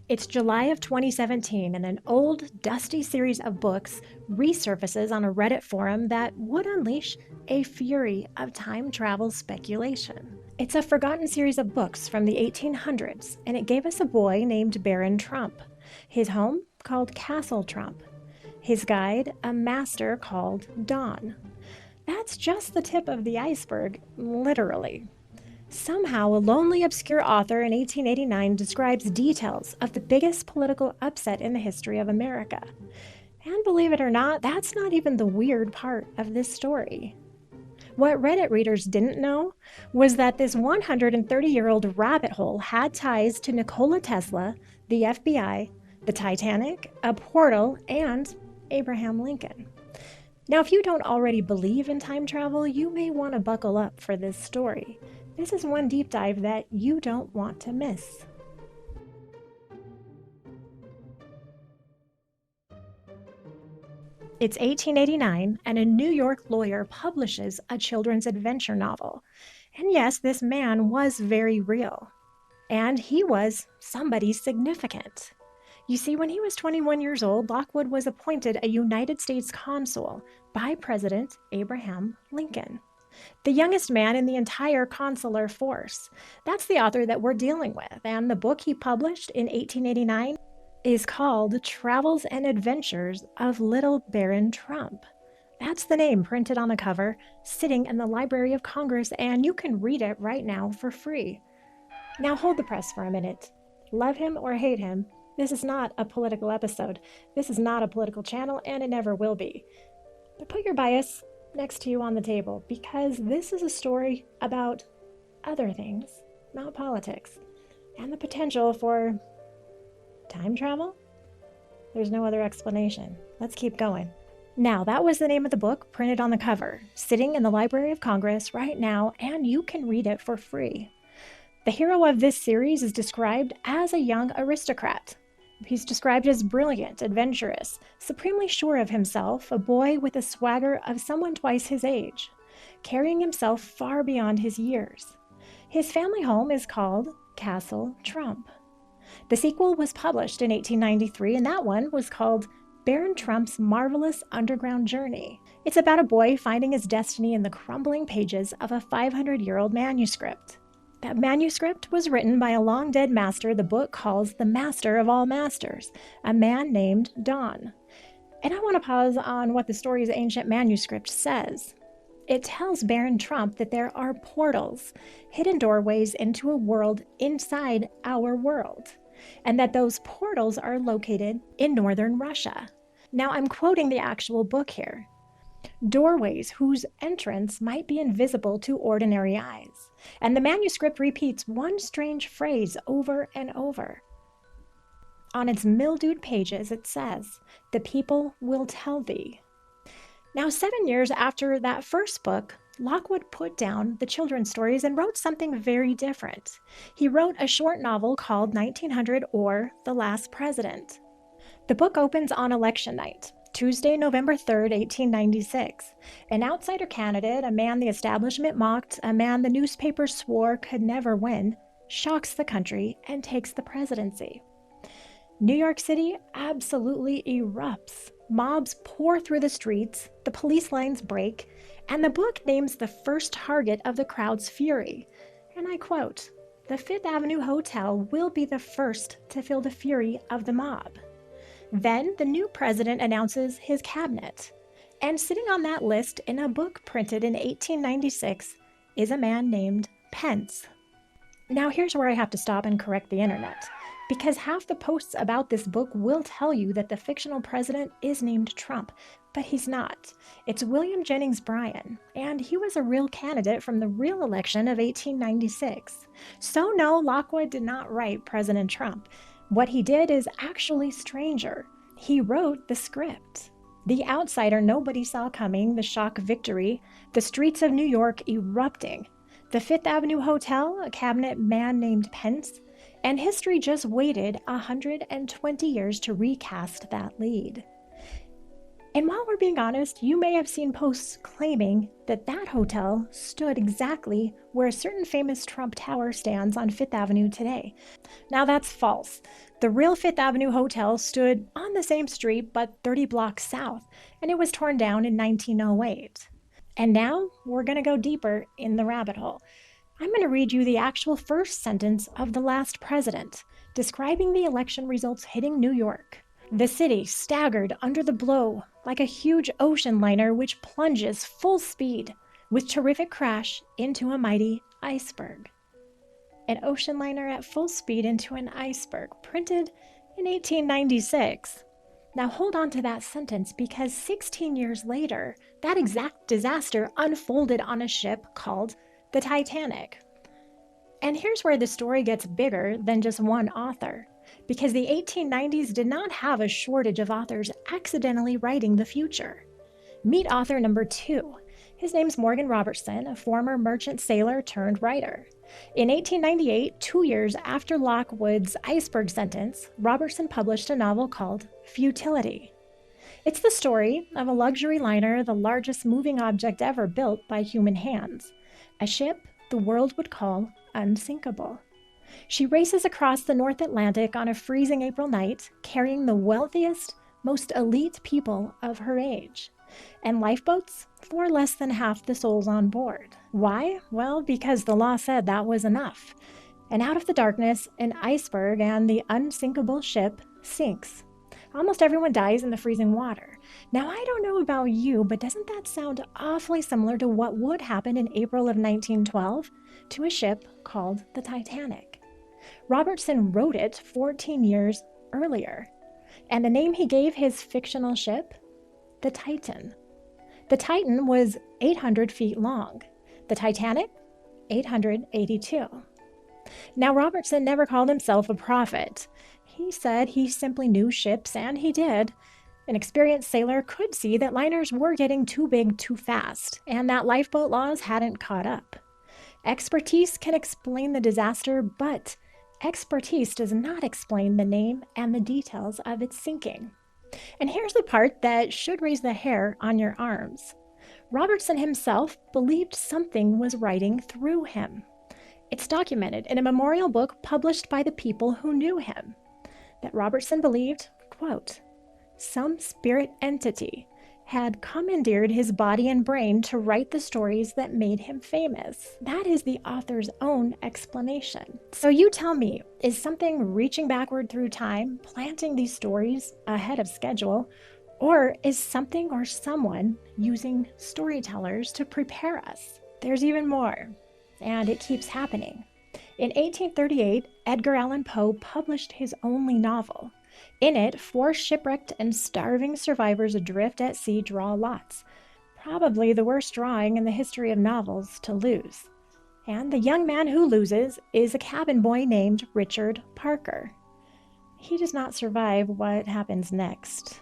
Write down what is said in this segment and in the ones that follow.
It's July of 2017, and an old, dusty series of books resurfaces on a Reddit forum that would unleash a fury of time travel speculation. It's a forgotten series of books from the 1800s, and it gave us a boy named Baron Trump, his home called Castle Trump, his guide a master called Don. That's just the tip of the iceberg, literally. Somehow, a lonely, obscure author in 1889 describes details of the biggest political upset in the history of America. And believe it or not, that's not even the weird part of this story. What Reddit readers didn't know was that this 130-year-old rabbit hole had ties to Nikola Tesla, the FBI, the Titanic, a portal, and Abraham Lincoln. Now, if you don't already believe in time travel, you may want to buckle up for this story. This is one deep dive that you don't want to miss. It's 1889, and a New York lawyer publishes a children's adventure novel. And yes, this man was very real. And he was somebody significant. You see, when he was 21 years old, Lockwood was appointed a United States consul by President Abraham Lincoln, the youngest man in the entire consular force. That's the author that we're dealing with, and the book he published in 1889 is called Travels and Adventures of Little Baron Trump. That's the name printed on the cover, sitting in the Library of Congress, and you can read it right now for free. Now hold the press for a minute. Love him or hate him, this is not a political episode. This is not a political channel, and it never will be. But put your bias next to you on the table, because this is a story about other things, not politics, and the potential for time travel? There's no other explanation. Let's keep going. Now, that was the name of the book printed on the cover, sitting in the Library of Congress right now, and you can read it for free. The hero of this series is described as a young aristocrat. He's described as brilliant, adventurous, supremely sure of himself, a boy with the swagger of someone twice his age, carrying himself far beyond his years. His family home is called Castle Trump. The sequel was published in 1893, and that one was called Baron Trump's Marvelous Underground Journey. It's about a boy finding his destiny in the crumbling pages of a 500-year-old manuscript. That manuscript was written by a long-dead master the book calls the master of all masters, a man named Don. And I want to pause on what the story's ancient manuscript says. It tells Baron Trump that there are portals, hidden doorways into a world inside our world, and that those portals are located in northern Russia. Now, I'm quoting the actual book here. Doorways whose entrance might be invisible to ordinary eyes. And the manuscript repeats one strange phrase over and over. On its mildewed pages, it says, "The people will tell thee." Now, 7 years after that first book, Lockwood put down the children's stories and wrote something very different. He wrote a short novel called 1900 or The Last President. The book opens on election night, Tuesday, November 3rd, 1896. An outsider candidate, a man the establishment mocked, a man the newspapers swore could never win, shocks the country and takes the presidency. New York City absolutely erupts. Mobs pour through the streets, the police lines break, and the book names the first target of the crowd's fury. And I quote, "The Fifth Avenue Hotel will be the first to feel the fury of the mob." Then the new president announces his cabinet. And sitting on that list in a book printed in 1896 is a man named Pence. Now here's where I have to stop and correct the internet, because half the posts about this book will tell you that the fictional president is named Trump, but he's not. It's William Jennings Bryan, and he was a real candidate from the real election of 1896. So no, Lockwood did not write President Trump. What he did is actually stranger. He wrote the script. The outsider nobody saw coming, the shock victory, the streets of New York erupting, the Fifth Avenue Hotel, a cabinet man named Pence, and history just waited 120 years to recast that lead. And while we're being honest, you may have seen posts claiming that that hotel stood exactly where a certain famous Trump Tower stands on Fifth Avenue today. Now that's false. The real Fifth Avenue Hotel stood on the same street but 30 blocks south, and it was torn down in 1908. And now we're going to go deeper in the rabbit hole. I'm going to read you the actual first sentence of the last president, describing the election results hitting New York. The city staggered under the blow like a huge ocean liner which plunges full speed with terrific crash into a mighty iceberg. An ocean liner at full speed into an iceberg, printed in 1896. Now hold on to that sentence, because 16 years later, that exact disaster unfolded on a ship called the Titanic. And here's where the story gets bigger than just one author, because the 1890s did not have a shortage of authors accidentally writing the future. Meet author number 2. His name's Morgan Robertson, a former merchant sailor turned writer. In 1898, 2 years after Lockwood's iceberg sentence, Robertson published a novel called Futility. It's the story of a luxury liner, the largest moving object ever built by human hands, a ship the world would call unsinkable. She races across the North Atlantic on a freezing April night, carrying the wealthiest, most elite people of her age, and lifeboats for less than half the souls on board. Why? Well, because the law said that was enough. And out of the darkness, an iceberg and the unsinkable ship sinks. Almost everyone dies in the freezing water. Now, I don't know about you, but doesn't that sound awfully similar to what would happen in April of 1912 to a ship called the Titanic? Robertson wrote it 14 years earlier, and the name he gave his fictional ship? The Titan. The Titan was 800 feet long. The Titanic? 882. Now, Robertson never called himself a prophet. He said he simply knew ships, and he did. An experienced sailor could see that liners were getting too big too fast, and that lifeboat laws hadn't caught up. Expertise can explain the disaster, but expertise does not explain the name and the details of its sinking. And here's the part that should raise the hair on your arms. Robertson himself believed something was riding through him. It's documented in a memorial book published by the people who knew him, that Robertson believed, quote, some spirit entity had commandeered his body and brain to write the stories that made him famous. That is the author's own explanation. So you tell me, is something reaching backward through time, planting these stories ahead of schedule, or is something or someone using storytellers to prepare us? There's even more, and it keeps happening. In 1838, Edgar Allan Poe published his only novel. In it, 4 shipwrecked and starving survivors adrift at sea draw lots, probably the worst drawing in the history of novels to lose. And the young man who loses is a cabin boy named Richard Parker. He does not survive what happens next.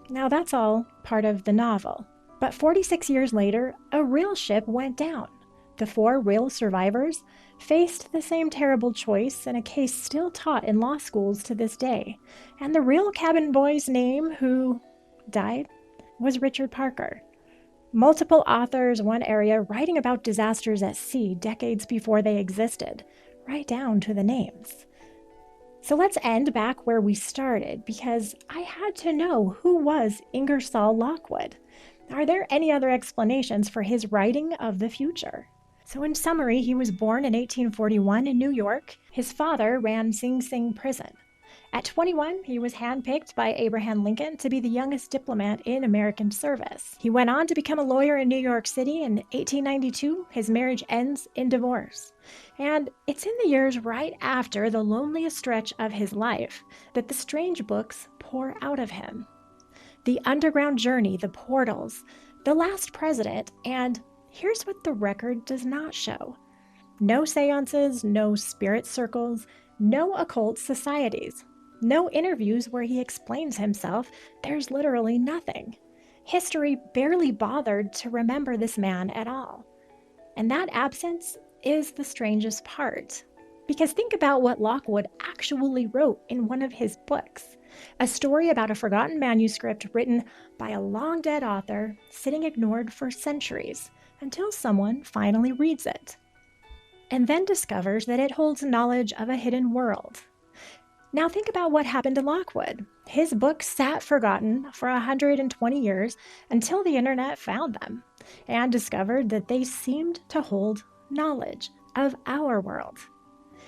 Now, that's all part of the novel. But 46 years later, a real ship went down. The 4 real survivors faced the same terrible choice in a case still taught in law schools to this day. And the real cabin boy's name who died was Richard Parker. Multiple authors, one area, writing about disasters at sea decades before they existed, right down to the names. So let's end back where we started, because I had to know, who was Ingersoll Lockwood? Are there any other explanations for his writing of the future? So in summary, he was born in 1841 in New York. His father ran Sing Sing prison. At 21, he was handpicked by Abraham Lincoln to be the youngest diplomat in American service. He went on to become a lawyer in New York City. In 1892, his marriage ends in divorce. And it's in the years right after the loneliest stretch of his life that the strange books pour out of him. The Underground Journey, The Portals, The Last President, and here's what the record does not show. No seances, no spirit circles, no occult societies, no interviews where he explains himself. There's literally nothing. History barely bothered to remember this man at all. And that absence is the strangest part. Because think about what Lockwood actually wrote in one of his books, a story about a forgotten manuscript written by a long-dead author sitting ignored for centuries until someone finally reads it and then discovers that it holds knowledge of a hidden world. Now think about what happened to Lockwood. His books sat forgotten for 120 years until the internet found them and discovered that they seemed to hold knowledge of our world.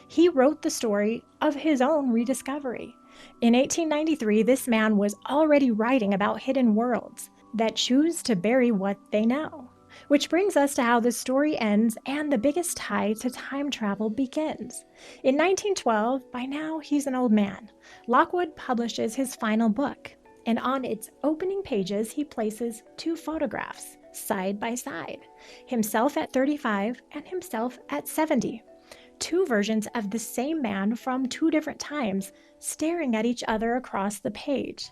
He wrote the story of his own rediscovery. In 1893, this man was already writing about hidden worlds that choose to bury what they know. Which brings us to how the story ends and the biggest tie to time travel begins. In 1912, by now he's an old man, Lockwood publishes his final book, and on its opening pages he places two photographs side by side, himself at 35 and himself at 70. Two versions of the same man from two different times staring at each other across the page.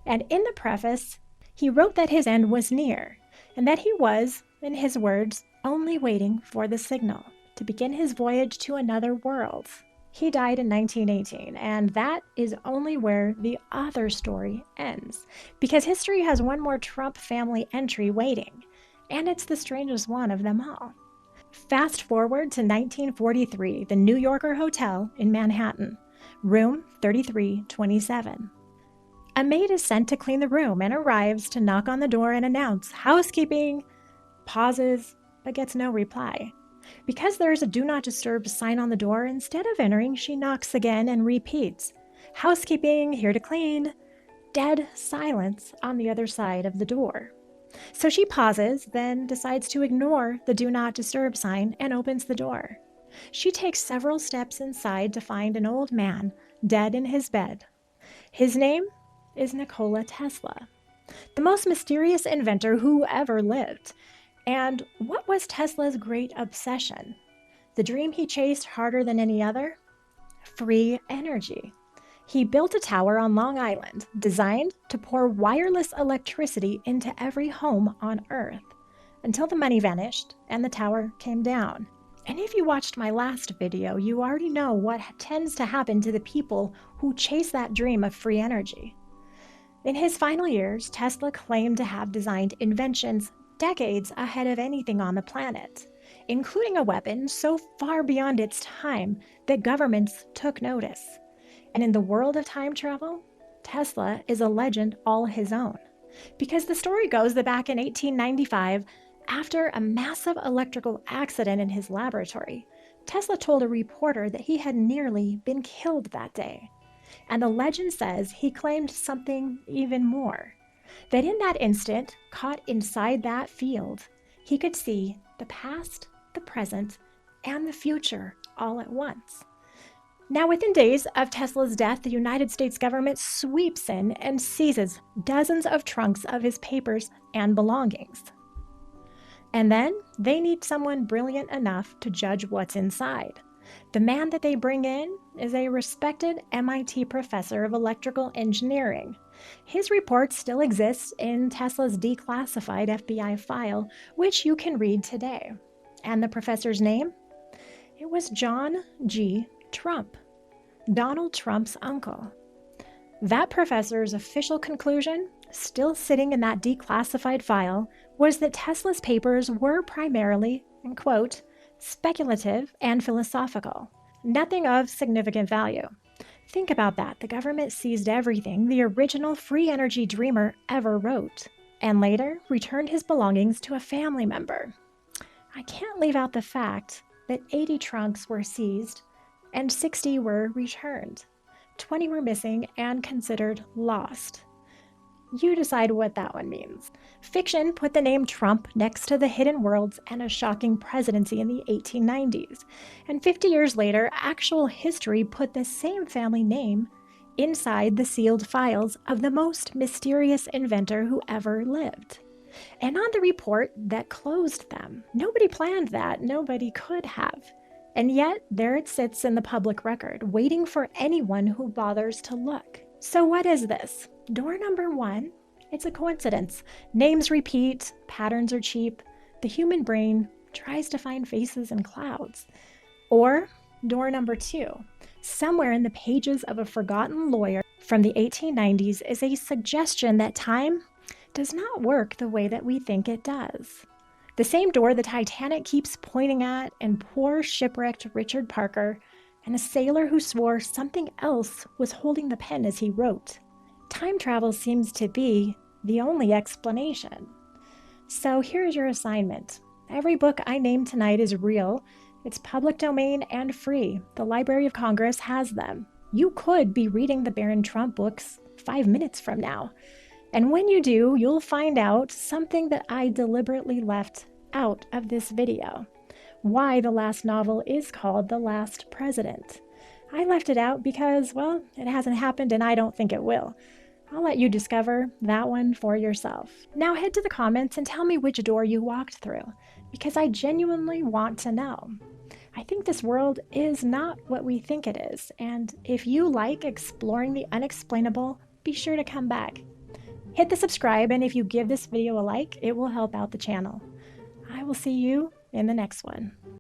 And in the preface, he wrote that his end was near, and that he was, in his words, only waiting for the signal to begin his voyage to another world. He died in 1918, and that is only where the author's story ends, because history has one more Trump family entry waiting, and it's the strangest one of them all. Fast forward to 1943, the New Yorker Hotel in Manhattan, room 3327. A maid is sent to clean the room and arrives to knock on the door and announce, "Housekeeping," pauses, but gets no reply. Because there's a "Do Not Disturb" sign on the door, instead of entering, she knocks again and repeats, "Housekeeping, here to clean." Dead silence on the other side of the door. So she pauses, then decides to ignore the "Do Not Disturb" sign and opens the door. She takes several steps inside to find an old man dead in his bed. His name is Nikola Tesla, the most mysterious inventor who ever lived. And what was Tesla's great obsession? The dream he chased harder than any other? Free energy. He built a tower on Long Island designed to pour wireless electricity into every home on Earth until the money vanished and the tower came down. And if you watched my last video, you already know what tends to happen to the people who chase that dream of free energy. In his final years, Tesla claimed to have designed inventions decades ahead of anything on the planet, including a weapon so far beyond its time that governments took notice. And in the world of time travel, Tesla is a legend all his own. Because the story goes that back in 1895, after a massive electrical accident in his laboratory, Tesla told a reporter that he had nearly been killed that day. And the legend says he claimed something even more. That in that instant, caught inside that field, he could see the past, the present, and the future all at once. Now, within days of Tesla's death, the United States government sweeps in and seizes dozens of trunks of his papers and belongings. And then they need someone brilliant enough to judge what's inside. The man that they bring in is a respected MIT professor of electrical engineering. His report still exists in Tesla's declassified FBI file, which you can read today. And the professor's name? It was John G. Trump, Donald Trump's uncle. That professor's official conclusion, still sitting in that declassified file, was that Tesla's papers were primarily, and quote, speculative and philosophical, nothing of significant value. Think about that. The government seized everything the original free energy dreamer ever wrote, and later returned his belongings to a family member. I can't leave out the fact that 80 trunks were seized and 60 were returned. 20 were missing and considered lost. You decide what that one means. Fiction put the name Trump next to the hidden worlds and a shocking presidency in the 1890s. And 50 years later, actual history put the same family name inside the sealed files of the most mysterious inventor who ever lived. And on the report that closed them. Nobody planned that. Nobody could have. And yet, there it sits in the public record, waiting for anyone who bothers to look. So what is this? Door number 1, it's a coincidence. Names repeat, patterns are cheap. The human brain tries to find faces in clouds. Or Door number 2. Somewhere in the pages of a forgotten lawyer from the 1890s is a suggestion that time does not work the way that we think it does. The same door the Titanic keeps pointing at, and poor shipwrecked Richard Parker, and a sailor who swore something else was holding the pen as he wrote. Time travel seems to be the only explanation. So here's your assignment. Every book I name tonight is real. It's public domain and free. The Library of Congress has them. You could be reading the Baron Trump books 5 minutes from now. And when you do, you'll find out something that I deliberately left out of this video. Why the last novel is called The Last President. I left it out because, well, it hasn't happened and I don't think it will. I'll let you discover that one for yourself. Now head to the comments and tell me which door you walked through, because I genuinely want to know. I think this world is not what we think it is, and if you like exploring the unexplainable, be sure to come back. Hit the subscribe, and if you give this video a like, it will help out the channel. I will see you in the next one.